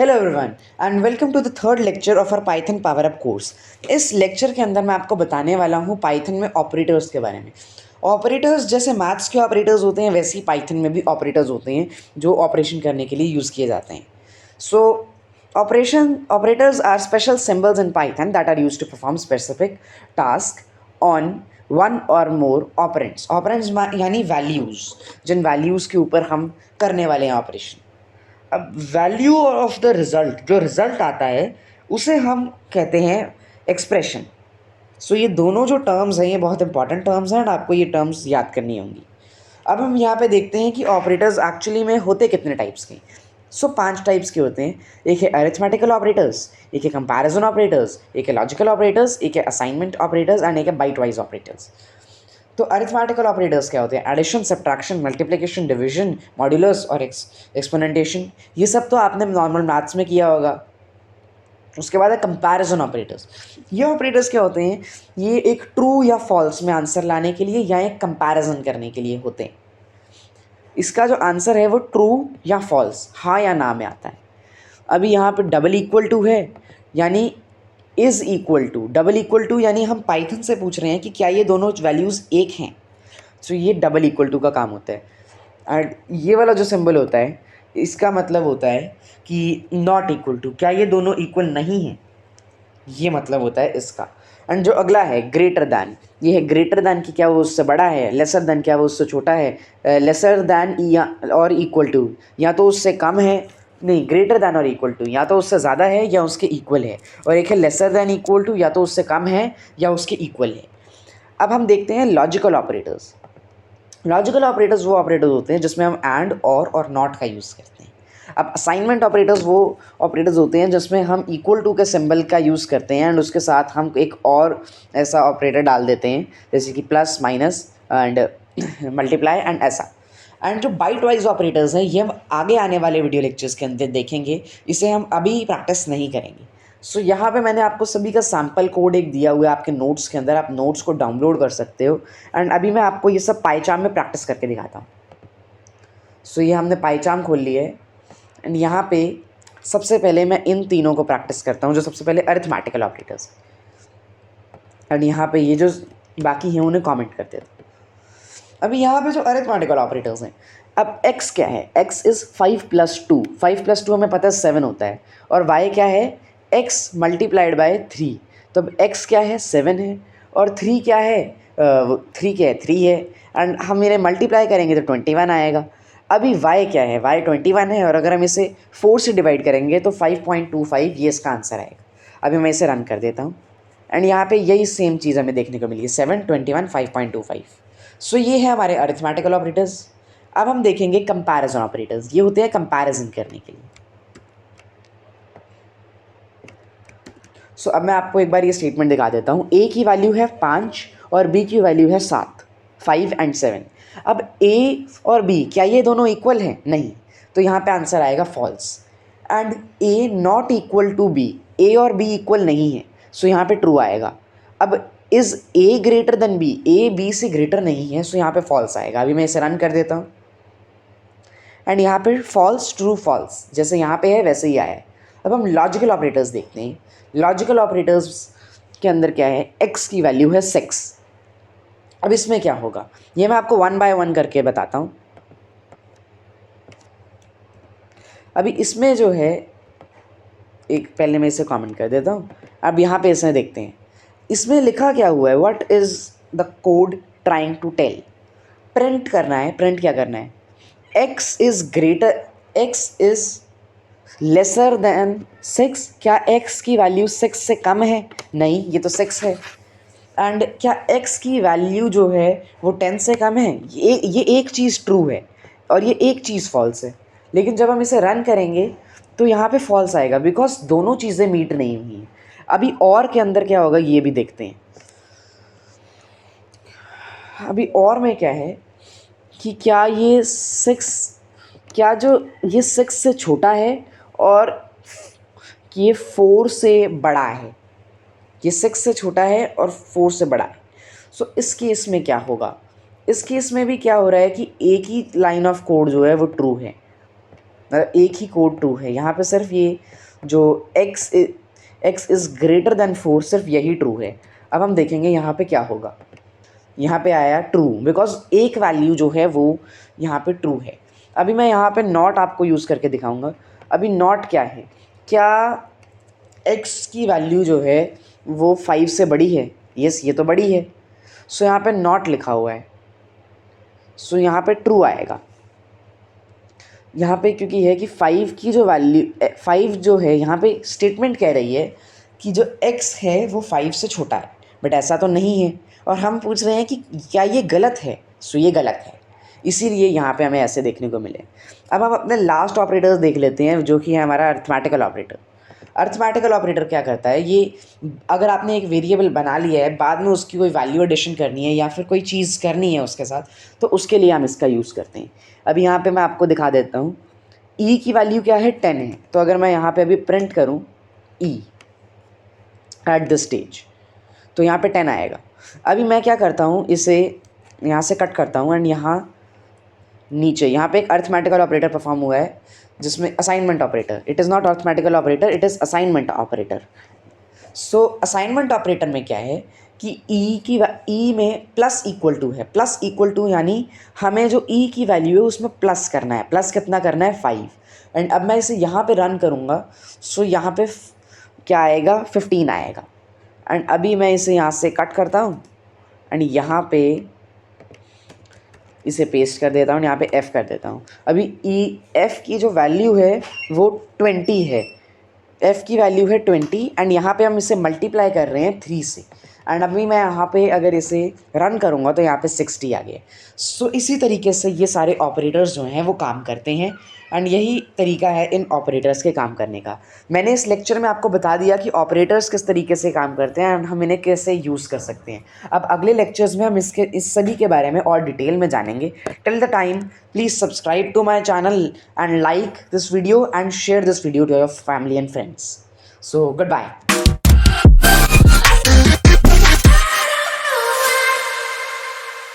Hello everyone and welcome to the third lecture of our Python power up course. इस lecture के अंदर मैं आपको बताने वाला हूँ पाइथन में ऑपरेटर्स के बारे में। ऑपरेटर्स जैसे मैथ्स के ऑपरेटर्स होते हैं वैसे ही पाइथन में भी ऑपरेटर्स होते हैं जो ऑपरेशन करने के लिए यूज़ किए जाते हैं। So operators are special symbols in Python that are used to perform specific task on one or more operands. Operands यानी वैल्यूज़, जिन वैल्यूज़ के ऊपर हम करने वाले हैं ऑपरेशन। अब वैल्यू ऑफ द रिजल्ट, जो रिजल्ट आता है उसे हम कहते हैं एक्सप्रेशन। सो ये दोनों जो टर्म्स हैं ये बहुत इंपॉर्टेंट टर्म्स हैं और आपको ये टर्म्स याद करनी होंगी। अब हम यहाँ पे देखते हैं कि ऑपरेटर्स एक्चुअली में होते कितने टाइप्स के। सो 5 टाइप्स के होते हैं। एक है अरिथमेटिकल ऑपरेटर्स, एक है कंपैरिजन ऑपरेटर्स, एक है लॉजिकल ऑपरेटर्स, एक है असाइनमेंट ऑपरेटर्स एंड एक है बाइट वाइज ऑपरेटर्स। तो अरिथमेटिकल ऑपरेटर्स क्या होते हैं? Addition, subtraction, multiplication, division, modulus और एक्सपोनेंटेशन। ये सब तो आपने नॉर्मल मैथ्स में किया होगा। उसके बाद है कंपैरिजन ऑपरेटर्स। ये ऑपरेटर्स क्या होते हैं? ये एक ट्रू या फॉल्स में आंसर लाने के लिए या एक कंपैरिजन करने के लिए होते हैं। इसका जो आंसर है वो ट्रू या फॉल्स, हाँ या ना में आता है। अभी यहाँ पे डबल इक्वल टू है यानी is equal to, double equal to यानी हम पाइथन से पूछ रहे हैं कि क्या ये दोनों वैल्यूज़ एक हैं। सो ये डबल इक्वल टू का काम होता है। एंड ये वाला जो सिंबल होता है इसका मतलब होता है कि नॉट इक्वल टू, क्या ये दोनों इक्वल नहीं हैं, ये मतलब होता है इसका। एंड जो अगला है ग्रेटर दैन, ये है ग्रेटर दैन कि क्या वो उससे बड़ा है, लेसर दैन क्या वो उससे छोटा है, लेसर दैन या और इक्वल टू या तो उससे कम है, नहीं ग्रेटर दैन और इक्वल टू या तो उससे ज़्यादा है या उसके इक्वल है, और एक है लेसर दैन इक्वल टू या तो उससे कम है या उसके इक्वल है। अब हम देखते हैं लॉजिकल ऑपरेटर्स। लॉजिकल ऑपरेटर्स वो ऑपरेटर्स होते हैं जिसमें हम एंड और नॉट का यूज़ करते हैं। अब असाइनमेंट ऑपरेटर्स वो ऑपरेटर्स होते हैं जिसमें हम इक्वल टू के सिंबल का यूज़ करते हैं एंड उसके साथ हम एक और ऐसा ऑपरेटर डाल देते हैं जैसे कि plus, minus and multiply and ऐसा। एंड जो बाइट वाइज ऑपरेटर्स हैं ये हम आगे आने वाले वीडियो लेक्चर्स के अंदर देखेंगे, इसे हम अभी प्रैक्टिस नहीं करेंगे। सो यहाँ पे मैंने आपको सभी का सैम्पल कोड एक दिया हुआ है आपके नोट्स के अंदर, आप नोट्स को डाउनलोड कर सकते हो। एंड अभी मैं आपको ये सब पाइचार्म में प्रैक्टिस करके दिखाता हूँ। सो ये हमने पाइचार्म खोल लिया है एंड यहाँ पे सबसे पहले मैं इन तीनों को प्रैक्टिस करता हूँ, जो सबसे पहले अरिथमेटिकल ऑपरेटर्स एंड यहाँ पे ये जो बाकी हैं उन्हें कमेंट कर देता हूँ। अभी यहाँ पे जो अरिथमेटिकल ऑपरेटर्स हैं, अब x क्या है? x इज़ 5 + 2, 5 + 2 हमें पता है 7 होता है, और y क्या है? x × 3। तो अब x क्या है? 7 है, और 3 क्या है? 3 क्या है? 3 है, एंड हम इन्हें मल्टीप्लाई करेंगे तो 21 आएगा। अभी y क्या है? y 21 है, और अगर हम इसे 4 से डिवाइड करेंगे तो 5.25 ये इसका आंसर आएगा। अभी मैं इसे रन कर देता हूँ एंड यहाँ पे यही सेम चीज़ हमें देखने को मिली है, 7, 21, 5.25। सो ये है हमारे अरिथमेटिकल ऑपरेटर्स। अब हम देखेंगे कंपैरिजन ऑपरेटर्स। ये होते हैं कंपैरिजन करने के लिए। सो अब मैं आपको एक बार ये स्टेटमेंट दिखा देता हूँ। ए की वैल्यू है 5 और बी की वैल्यू है 7, 5 एंड 7। अब ए और बी क्या ये दोनों इक्वल हैं? नहीं, तो यहाँ पे आंसर आएगा false. And A not equal to B, A और बी इक्वल नहीं है, सो यहाँ पे ट्रू आएगा। अब is A greater than B, A B से ग्रेटर नहीं है, सो यहाँ पे फॉल्स आएगा। अभी मैं इसे रन कर देता हूँ एंड यहाँ पे फॉल्स, ट्रू, फॉल्स जैसे यहाँ पे है वैसे ही आया है। अब हम लॉजिकल ऑपरेटर्स देखते हैं। लॉजिकल ऑपरेटर्स के अंदर क्या है? x की वैल्यू है 6। अब इसमें क्या होगा ये मैं आपको 1 बाय 1 करके बताता हूँ। अभी इसमें जो है एक पहले मैं इसे कमेंट कर देता हूँ। अब यहाँ पे इसे देखते हैं, इसमें लिखा क्या हुआ है? What is the code trying to tell? Print करना है। प्रिंट क्या करना है? x is greater, x is lesser than 6। क्या x की वैल्यू 6 से कम है? नहीं, ये तो 6 है। एंड क्या x की वैल्यू जो है वो 10 से कम है? ये एक चीज़ ट्रू है और ये एक चीज़ फॉल्स है। लेकिन जब हम इसे रन करेंगे तो यहाँ पे फॉल्स आएगा बिकॉज दोनों चीज़ें मीट नहीं हुई हैं। अभी और के अंदर क्या होगा ये भी देखते हैं। अभी और में क्या है कि क्या ये 6, क्या जो ये 6 से छोटा है और ये 4 से बड़ा है? ये 6 से छोटा है और 4 से बड़ा है। सो इस केस में क्या होगा? इस केस में भी क्या हो रहा है कि एक ही लाइन ऑफ कोड जो है वो ट्रू है। मतलब एक ही कोड ट्रू है। यहाँ पे सिर्फ ये जो x इज़ ग्रेटर देन 4 सिर्फ यही ट्रू है। अब हम देखेंगे यहाँ पे क्या होगा। यहाँ पे आया ट्रू, बिकॉज एक वैल्यू जो है वो यहाँ पे ट्रू है। अभी मैं यहाँ पे नॉट आपको यूज़ करके दिखाऊंगा। अभी नॉट क्या है, क्या x की वैल्यू जो है वो 5 से बड़ी है? यस, ये तो बड़ी है। सो यहाँ पे नॉट लिखा हुआ है, सो यहाँ पे ट्रू आएगा। यहाँ पे क्योंकि है कि 5 की जो वैल्यू 5 जो है, यहाँ पे स्टेटमेंट कह रही है कि जो x है वो 5 से छोटा है, बट ऐसा तो नहीं है। और हम पूछ रहे हैं कि क्या ये गलत है? सो ये गलत है, इसीलिए यहाँ पे हमें ऐसे देखने को मिले। अब हम अपने लास्ट ऑपरेटर्स देख लेते हैं, जो कि है हमारा अर्थमेटिकल ऑपरेटर। अर्थमेटिकल ऑपरेटर क्या करता है, ये अगर आपने एक वेरिएबल बना लिया है, बाद में उसकी कोई वैल्यू एडिशन करनी है या फिर कोई चीज़ करनी है उसके साथ, तो उसके लिए हम इसका यूज़ करते हैं। अभी यहाँ पे मैं आपको दिखा देता हूँ। ई की वैल्यू क्या है, 10 है। तो अगर मैं यहाँ पे अभी प्रिंट करूँ ई एट दिस स्टेज, तो यहाँ पे 10 आएगा। अभी मैं क्या करता हूँ, इसे यहाँ से कट करता हूँ एंड यहाँ नीचे यहाँ पे एक अर्थमेटिकल ऑपरेटर परफॉर्म हुआ है, जिसमें assignment operator, it is not arithmetical operator, it is assignment operator. So assignment operator में क्या है कि ई में प्लस इक्वल टू है। प्लस इक्वल टू यानी हमें जो ई की वैल्यू है उसमें प्लस करना है। प्लस कितना करना है, 5। एंड अब मैं इसे यहाँ पे रन करूँगा, सो यहाँ पे क्या आएगा, 15 आएगा। एंड अभी मैं इसे यहाँ से कट करता हूँ एंड यहाँ पे इसे पेस्ट कर देता हूँ, यहाँ पे f कर देता हूँ। अभी f की जो वैल्यू है वो 20 है। f की वैल्यू है 20 एंड यहाँ पे हम इसे मल्टीप्लाई कर रहे हैं 3 से। एंड अभी मैं यहाँ पे अगर इसे रन करूँगा तो यहाँ पे 60 आ गया। सो इसी तरीके से ये सारे ऑपरेटर्स जो हैं वो काम करते हैं एंड यही तरीका है इन ऑपरेटर्स के काम करने का। मैंने इस लेक्चर में आपको बता दिया कि ऑपरेटर्स किस तरीके से काम करते हैं एंड हम इन्हें कैसे यूज़ कर सकते हैं। अब अगले लेक्चर्स में हम इस सभी के बारे में और डिटेल में जानेंगे। Till the time, please subscribe to my channel and like this video and share this video to your family and friends. So good bye.